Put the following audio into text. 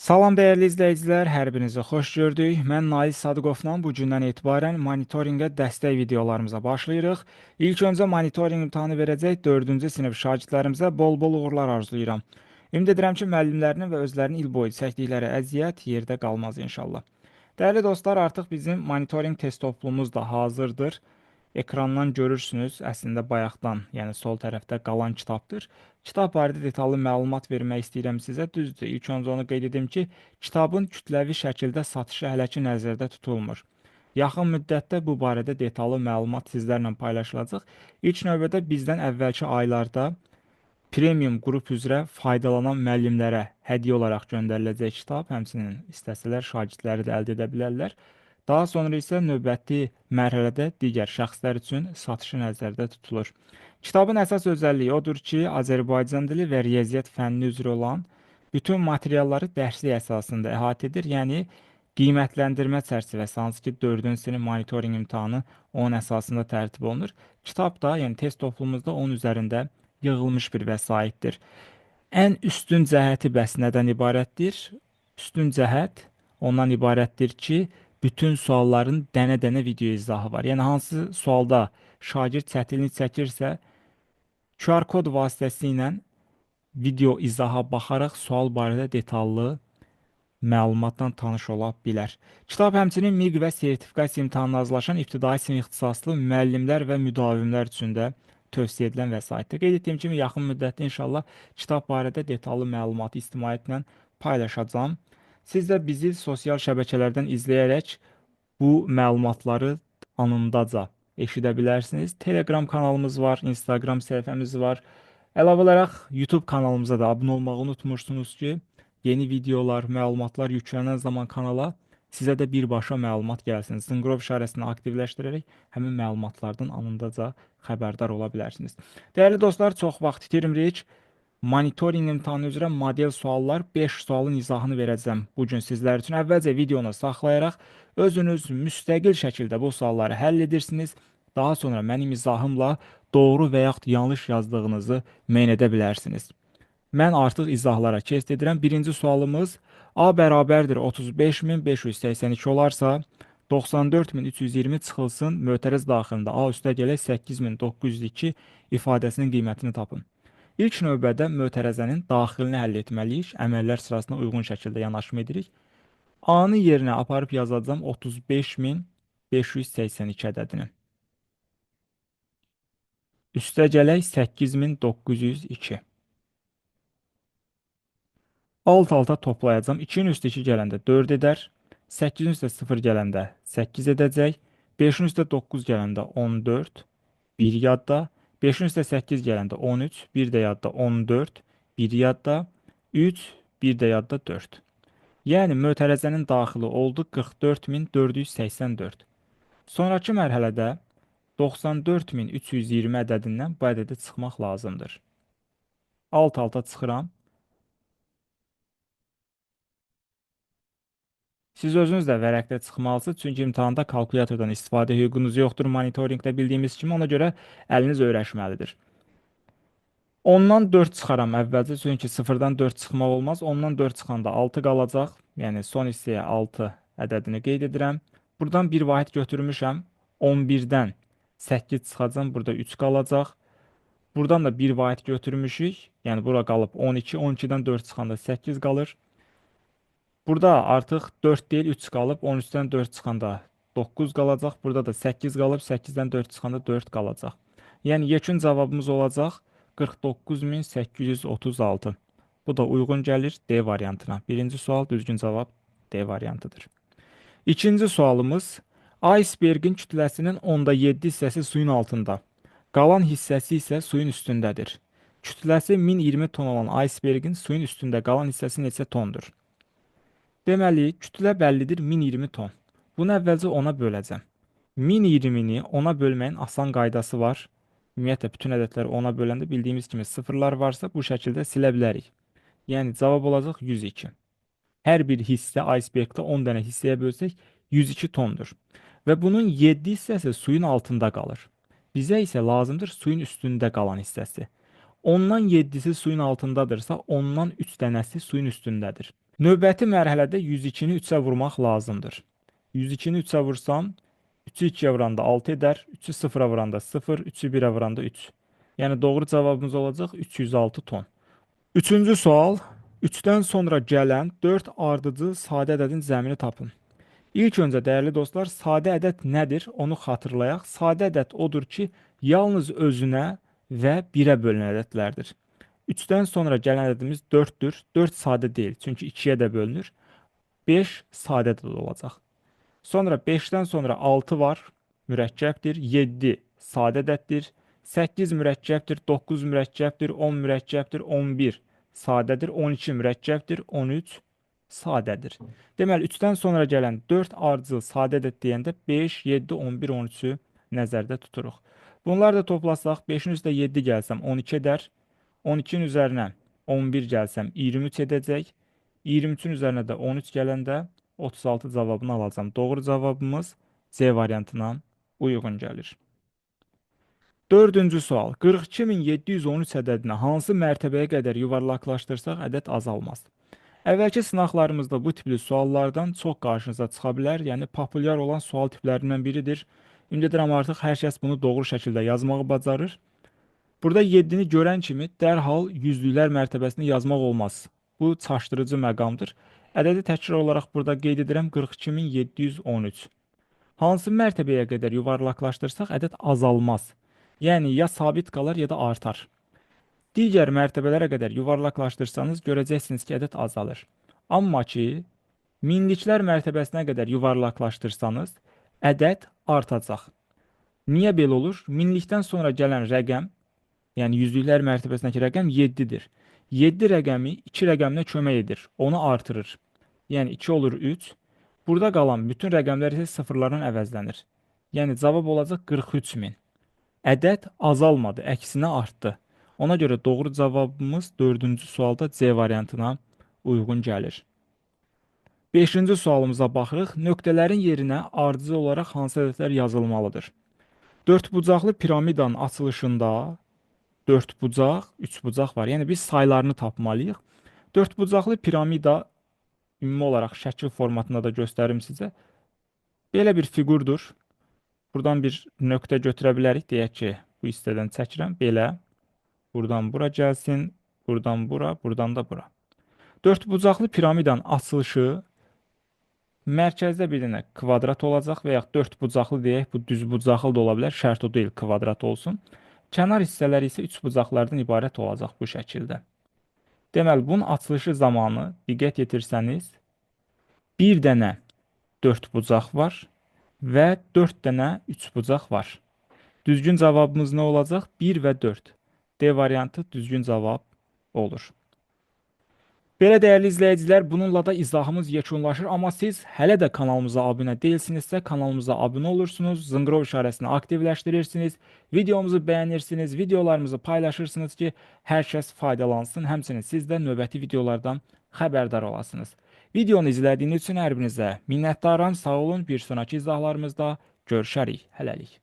Salam dəyərli izləyicilər, hər birinizi xoş gördük. Mən Nail Sadıqovla bu gündən etibarən monitorinqə dəstək videolarımıza başlayırıq. İlk öncə monitorinq imtahanı verəcək 4-cü sinif şagirdlərimizə bol-bol uğurlar arzulayıram. Ümid edirəm ki, müəllimlərinin və özlərinin il boyu çəkdikləri əziyyət yerdə qalmaz inşallah. Dəyərli dostlar, artıq bizim monitorinq test toplumumuz da hazırdır. Ekrandan görürsünüz, əslində bayaqdan, yəni sol tərəfdə qalan kitabdır. Kitab barədə detallı məlumat vermək istəyirəm sizə. Düzdür, ilk öncə onu qeyd edim ki, kitabın kütləvi şəkildə satışı hələ ki nəzərdə tutulmur. Yaxın müddətdə bu barədə detallı məlumat sizlərlə paylaşılacaq. İlk növbədə bizdən əvvəlki aylarda premium qrup üzrə faydalanan müəllimlərə hədiyyə olaraq göndəriləcək kitab, həmçinin istəsələr şagirdləri də əldə edə bilərlər. Daha sonra isə növbəti mərhələdə digər şəxslər üçün satışı nəzərdə tutulur. Kitabın əsas özəlliyi odur ki, Azərbaycan dili və riyaziyyat fənni üzrə olan bütün materialları dərslik əsasında əhatə edir. Yəni qiymətləndirmə çərçivəsi, hansı ki 4-cü sinif monitorinq imtahanı onun əsasında tərtib olunur. Kitab da, yəni test toplumumuzda onun üzərində yığılmış bir vəsaitdir. Ən üstün cəhəti bəs nədən ibarətdir? Üstün cəhət ondan ibarətdir ki, bütün sualların dənə-dənə video izahı var. Yəni hansı sualda şagird çətinlik çəkirsə, QR kod vasitəsilə video izaha baxaraq sual barədə detallı məlumatla tanış ola bilər. Kitab həmçinin MİQ və sertifikasiya imtahanına hazırlaşan ibtidai sinif ixtisaslı müəllimlər və müdavimlər üçün də tövsiyə edilən vəsaitdir. Qeyd etdiyim kimi yaxın müddətdə inşallah kitab barədə detallı məlumatı ictimaiyyətlə paylaşacağam. Siz də bizi sosial şəbəkələrdən izləyərək bu məlumatları anındaca eşidə bilərsiniz. Telegram kanalımız var, Instagram səhifəmiz var. Əlavə olaraq YouTube kanalımıza da abunə olmağı unutmursunuz ki, yeni videolar, məlumatlar yüklənən zaman kanala sizə də birbaşa məlumat gəlsin. Zınqrov işarəsini aktivləşdirərək həmin məlumatlardan anındaca xəbərdar ola bilərsiniz. Dəyərli dostlar, çox vaxt itirmirik. Monitorinq imtahanı üzrə model suallar 5 sualın izahını verəcəm bu gün sizlər üçün. Əvvəlcə videonu saxlayaraq özünüz müstəqil şəkildə bu sualları həll edirsiniz. Daha sonra mənim izahımla doğru və yaxud yanlış yazdığınızı müəyyən edə bilərsiniz. Mən artıq izahlara keçid edirəm. Birinci sualımız A bərabərdir 35.582 olarsa 94.320 çıxılsın mötəriz daxilində A üstə gələk 8.902 ifadəsinin qiymətini tapın. İlk növbədə mötərəzənin daxilini həll etməliyik. Əməllər sırasına uyğun şəkildə yanaşma edirik. A-nı yerinə aparıb yazacağım 35.582 ədədini. Üstə gələk 8.902. Alt-alta toplayacağım. 2-nin üstə 2 gələndə 4 edər. 8-in üstə 0 gələndə 8 edəcək. 5-in üstə 9 gələndə 14. 1 yadda. 5-in üstə 8 gələndə 13. 1 də yadda 14. 1 yadda. 3. 1 də yadda 4. Yəni mötərəzənin daxili oldu 44.484. Sonrakı mərhələdə 94.320 ədədindən bu ədədə çıxmaq lazımdır. Alt-alta çıxıram. Siz özünüz də vərəqdə çıxmalısınız, çünki imtahanda kalkulyatordan istifadə hüququnuz yoxdur monitorinqdə bildiyimiz kimi, ona görə əliniz öyrəşməlidir. 10-dan 4 çıxaram əvvəlcə, çünki 0-dan 4 çıxmaq olmaz. 10-dan 4 çıxanda 6 qalacaq, yəni son hissəyə 6 ədədini qeyd edirəm. Buradan bir vahid götürmüşəm, 11-dən 8 çıxacam, burada 3 qalacaq. Buradan da bir vahid götürmüşük, yəni bura qalıb 12, 12-dən 4 çıxanda 8 qalır. Burada artıq 4 deyil, 3 qalıb. 13-dən 4 çıxanda 9 qalacaq. Burada da 8 qalıb. 8-dən 4 çıxanda 4 qalacaq. Yəni yekun cavabımız olacaq 49.836. Bu da uyğun gəlir D variantına. Birinci sual düzgün cavab D variantıdır. İkinci sualımız icebergin kütləsinin 10/7 hissəsi suyun altında. Qalan hissəsi isə suyun üstündədir. Kütləsi 1020 ton olan icebergin suyun üstündə qalan hissəsi neçə tondur? Deməli, kütlə bəllidir 1020 ton. Bunu əvvəlcə 10-a böləcəm. 1020-ni 10-a bölməyin asan qaydası var. Ümumiyyətlə, bütün ədədləri 10-a böləndə bildiyimiz kimi sıfırlar varsa bu şəkildə silə bilərik. Yəni, cavab olacaq 102. Hər bir hissə icebergdə 10 dənə hissəyə bölsək 102 tondur. Və bunun 7 hissəsi suyun altında qalır. Bizə isə lazımdır suyun üstündə qalan hissəsi. 10-dan 7-si suyun altındadırsa, ondan 3 dənəsi suyun üstündədir. Növbəti mərhələdə 102-ni 3-ə vurmaq lazımdır. 102-ni 3-ə vursam, 3-ü 2-yə vuranda 6 edər, 3-ü 0-a vuranda 0, 3-ü 1-ə vuranda 3. Yəni doğru cavabımız olacaq 306 ton. Üçüncü sual. 3-dən sonra gələn 4 ardıcıl sadə ədədin zəmini tapın. İlk öncə dəyərli dostlar, sadə ədəd nədir? Onu xatırlayaq. Sadə ədəd odur ki, yalnız özünə və 1-ə bölünən ədədlərdir. 3-dən sonra gələn ədədimiz 4-dür. 4 sadə deyil, çünki 2-yə də bölünür. 5 sadə ədəd olacaq. Sonra 5-dən sonra 6 var, mürəkkəbdir. 7 sadə ədəddir. 8 mürəkkəbdir, 9 mürəkkəbdir, 10 mürəkkəbdir, 11 sadədir, 12 mürəkkəbdir, 13 sadədir. Deməli, 3-dən sonra gələn 4 ardıcıl sadə ədəd deyəndə 5, 7, 11, 13-ü nəzərdə tuturuq. Bunları da toplasaq, 5-in üstə 7 gəlsəm 12 edər. 12-nin üzərinə 11 gəlsəm 23 edəcək. 23-ün üzərinə də 13 gələndə 36 cavabını alacağım. Doğru cavabımız C variantına uyğun gəlir. Dördüncü sual. 42713 ədədini hansı mərtəbəyə qədər yuvarlaqlaşdırsaq ədəd azalmaz? Əvvəlki sınaqlarımızda bu tipli suallardan çox qarşınıza çıxa bilər. Yəni, populyar olan sual tiplərindən biridir. Ümid edirəm artıq hər kəs bunu doğru şəkildə yazmağı bacarır. Burada 7-ni görən kimi dərhal yüzlüklər mərtəbəsini yazmaq olmaz. Bu çaşdırıcı məqamdır. Ədədi təkrar olaraq burada qeyd edirəm 42713. Hansı mərtəbəyə qədər yuvarlaqlaşdırsaq ədəd azalmaz. Yəni, ya sabit qalar, ya da artar. Digər mərtəbələrə qədər yuvarlaqlaşdırsanız, görəcəksiniz ki, ədəd azalır. Amma ki, minliklər mərtəbəsinə qədər yuvarlaqlaşdırsanız, ədəd artacaq. Niyə belə olur? Minlikdən sonra gələn rəqəm, yəni yüzlüklər mərtəbəsindəki rəqəm 7-dir. 7 rəqəmi 2 rəqəminə kömək edir, onu artırır. Yəni 2 olur 3. Burada qalan bütün rəqəmlər isə sıfırlarla əvəzlənir. Yəni cavab olacaq 43.000. Ədəd azalmadı, əksinə artdı. Ona görə doğru cavabımız 4-cü sualda C variantına uyğun gəlir. 5-ci sualımıza baxırıq. Nöqtələrin yerinə ardıcıl olaraq hansı ədədlər yazılmalıdır? 4 bucaqlı piramidanın açılışında 4 bucaq, 3 bucaq var. Yəni biz saylarını tapmalıyıq. 4 bucaqlı piramida ümumi olaraq şəkil formatında da göstərim sizə. Belə bir fiqurdur. Buradan bir nöqtə götürə bilərik. Deyək ki, bu hissədən çəkirəm. Belə. Buradan bura gəlsin. Buradan bura. Buradan da bura. 4 bucaqlı piramidanın açılışı mərkəzdə bir dənə kvadrat olacaq və yaxud 4 bucaqlı deyək. Bu düz bucaqlı da ola bilər. Şərt o deyil, kvadrat olsun. Kənar hissələri isə 3 bucaqlardan ibarət olacaq bu şəkildə. Deməli, bunun açılışı zamanı diqqət yetirsəniz, bir dənə 4 bucaq var və 4 dənə 3 bucaq var. Düzgün cavabımız nə olacaq? 1 və 4. D variantı düzgün cavab olur. Belə dəyərli izləyicilər, bununla da izahımız yekunlaşır. Amma siz hələ də kanalımıza abunə deyilsinizsə, kanalımıza abunə olursunuz, zınqrov işarəsini aktivləşdirirsiniz, videomuzu bəyənirsiniz, videolarımızı paylaşırsınız ki, hər kəs faydalansın. Həmçinin siz də növbəti videolardan xəbərdar olasınız. Videonu izlədiyiniz üçün hər birinizə minnətdaram, sağ olun. Bir sonraki izahlarımızda görüşərik. Hələlik.